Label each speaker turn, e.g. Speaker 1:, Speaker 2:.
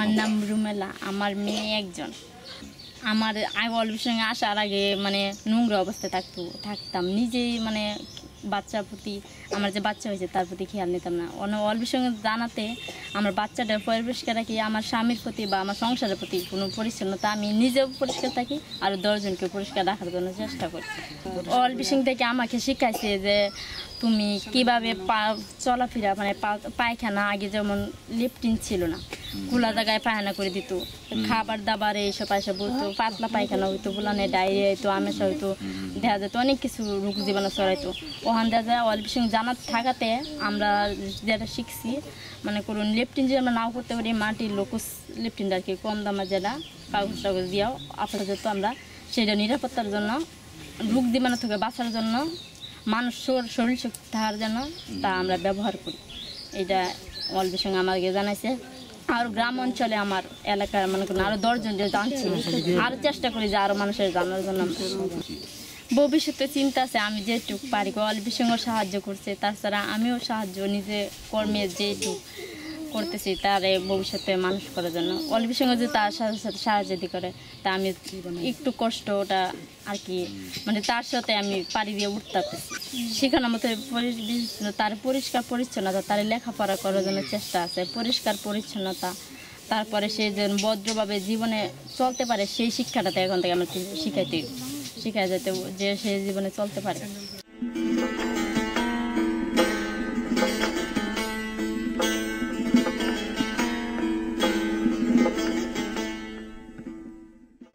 Speaker 1: আমার নাম রুমেলা, আমার মেয়ে একজন। আমার অল্প সঙ্গে আসার আগে মানে নোংরা অবস্থায় থাকতাম নিজেই, মানে বাচ্চার প্রতি, আমার যে বাচ্চা হয়েছে তার প্রতি খেয়াল নিতাম না। অল্প সঙ্গে জানাতে আমার বাচ্চাটা পরিষ্কার রাখি, আমার স্বামীর প্রতি বা আমার সংসারের প্রতি কোনো পরিচ্ছন্নতা, আমি নিজেও পরিষ্কার থাকি আর 10 জনকে পরিষ্কার রাখার জন্য চেষ্টা করি। অল্প সঙ্গে থেকে আমাকে শিখাইছে যে তুমি কীভাবে চলাফেরা, মানে পায়খানা আগে যেমন লিফটিন ছিল না, খোলা জায়গায় পায়খানা করে দিত, খাবার দাবার এইসব এসব বলতো, পাতলা পায়খানা হইতো, বুলানে ডায়রিয়া হইতো, আমেশা হইতো, দেখা যেত অনেক কিছু রোগ জীবাণু ছড়াইতো। ওখান দেখা যায় অল্প সঙ্গে জানার থাকাতে আমরা যেটা শিখছি, মানে করুন লিফটিন যদি আমরা নাও করতে পারি, মাটির লোকস লিফটিনটা আর কি কম দামে যেটা কাগজ টাগজ দিয়েও আপাতত আমরা সেটা নিরাপত্তার জন্য, রোগ জীবাণু থেকে বাঁচার জন্য, মানুষ শরীর শক্তি থাকার জন্য তা আমরা ব্যবহার করি। এটা অল্প সঙ্গে আমাকে জানাইছে। আর গ্রাম অঞ্চলে আমার এলাকার মনে করেন আরও 10 জন জানছি, আরও চেষ্টা করি যে আরও মানুষের জানার জন্য। ভবিষ্যতে চিন্তা আছে, আমি যেটুকু পারি অল্প সঙ্গে সাহায্য করছে, তাছাড়া আমিও সাহায্য নিজে কর্মে যেটুকু করতেছি তার ভবিষ্যতে মানুষ করার জন্য। অল্প সঙ্গে যে তার সাথে সাথে সাহায্য করে, তা আমি একটু কষ্ট ওটা আর কি, মানে তার সাথে আমি পাড়ি দিয়ে উঠতে পারতেছি। শেখানোর মতো তার পরিষ্কার পরিচ্ছন্নতা, তার লেখাপড়া করার জন্য চেষ্টা আছে, পরিষ্কার পরিচ্ছন্নতা, তারপরে সে যেন ভদ্রভাবে জীবনে চলতে পারে সেই শিক্ষাটাতে এখন থেকে আমরা শিখাই যেতে, যে সে জীবনে চলতে পারে।